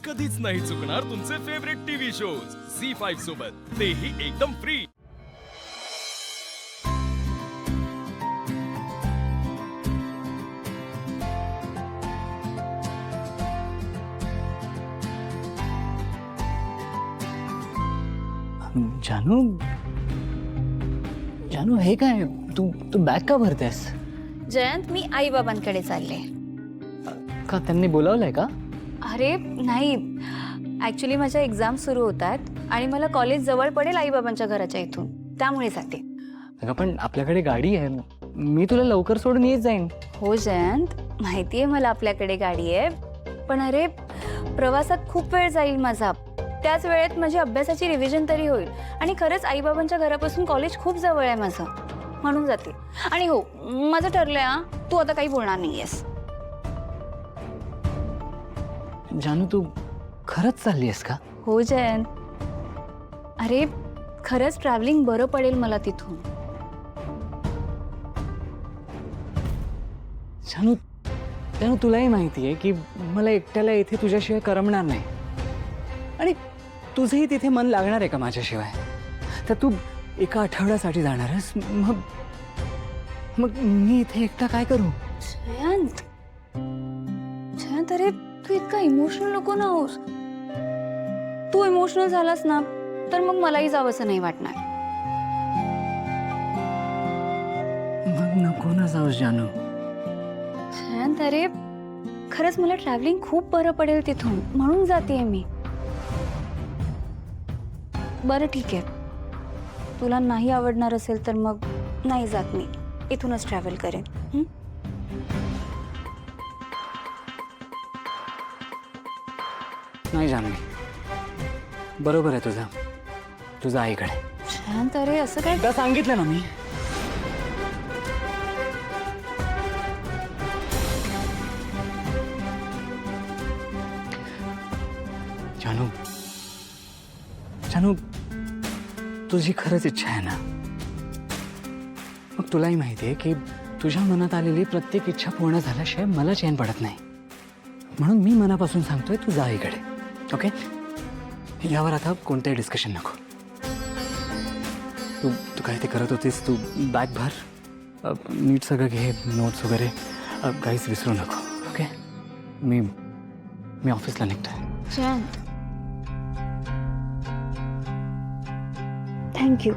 कधीच नाही चुकणार तुमचे फेवरेट टीव्ही शोज झी5 सोबत, तेही एकदम फ्री। जानू जानू हे काय तू तू बॅग का भरतेस? जयंत, मी आई बाबांकडे चालले। का त्यांनी बोलावलंय का? अरे नाही, ॲक्च्युली माझ्या एक्झाम सुरू होतात आणि मला कॉलेज जवळ पडेल आई बाबांच्या घराच्या इथून, त्यामुळे जाते। अगं पण आपल्याकडे गाडी आहे, मी तुला लवकर सोडून येत जाईन। हो जयंत, माहिती आहे मला आपल्याकडे गाडी आहे, पण अरे प्रवासात खूप वेळ जाईल माझा, त्याच वेळेत माझी अभ्यासाची रिव्हिजन तरी होईल आणि खरंच आई बाबांच्या घरापासून कॉलेज खूप जवळ आहे माझं, म्हणून जाते। आणि हो, माझं ठरलंय हा, तू आता काही बोलणार नाहीयेस। जानू तू खरंच चालली आहेस का? हो जयंत, अरे खरंच ट्रॅव्हलिंग बरं पडेल मला तिथून। जानू जानू तुलाही माहिती आहे की मला एकट्याला इथे तुझ्याशिवाय करमणार नाही, आणि तुझंही तिथे मन लागणार आहे का माझ्याशिवाय? तर तू एका आठवड्यासाठी जाणार आहेस, मग मग मी इथे एकटा काय करू? जयंत, जयंत अरे तू इतका इमोशनल नको ना होस। तू इमोशनल झालास ना तर मग मलाही जावंसं नाही वाटणार। मग नको ना जाऊस जानू। जयंत अरे खरंच मला ट्रॅव्हलिंग खूप बरं पडेल तिथून, म्हणून जाते मी। बरं ठीक आहे, तुला नाही आवडणार असेल तर मग नाही जात मी, इथूनच ट्रॅव्हल करेन। नाही जानवी, बरोबर आहे तुझं, तुझं आईकडे। जयंत अरे असं काय? एकदा सांगितलं ना मी। जानू जानू तुझी खरंच इच्छा आहे ना? मग तुलाही माहिती आहे की तुझ्या मनात आलेली प्रत्येक इच्छा पूर्ण झाल्याशिवाय मला चैन पडत नाही, म्हणून मी मनापासून सांगतोय तू जा आईकडे, ओके? यावर आता कोणतंही डिस्कशन नको। तू तू काय ते करत होतीस, तू बॅग भर, नीट सगळं घे, नोट्स वगैरे काहीच विसरू नको, ओके? मी ऑफिसला निघतोय। जयंत, थँक्यू।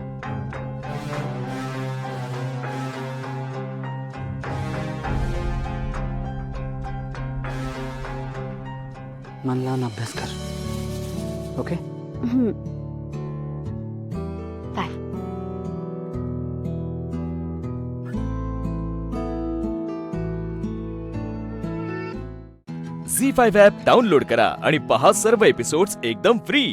मन लावून अभ्यास कर, ओके? बाय। झी5 ॲप डाउनलोड करा आणि पहा सर्व एपिसोड्स एकदम फ्री।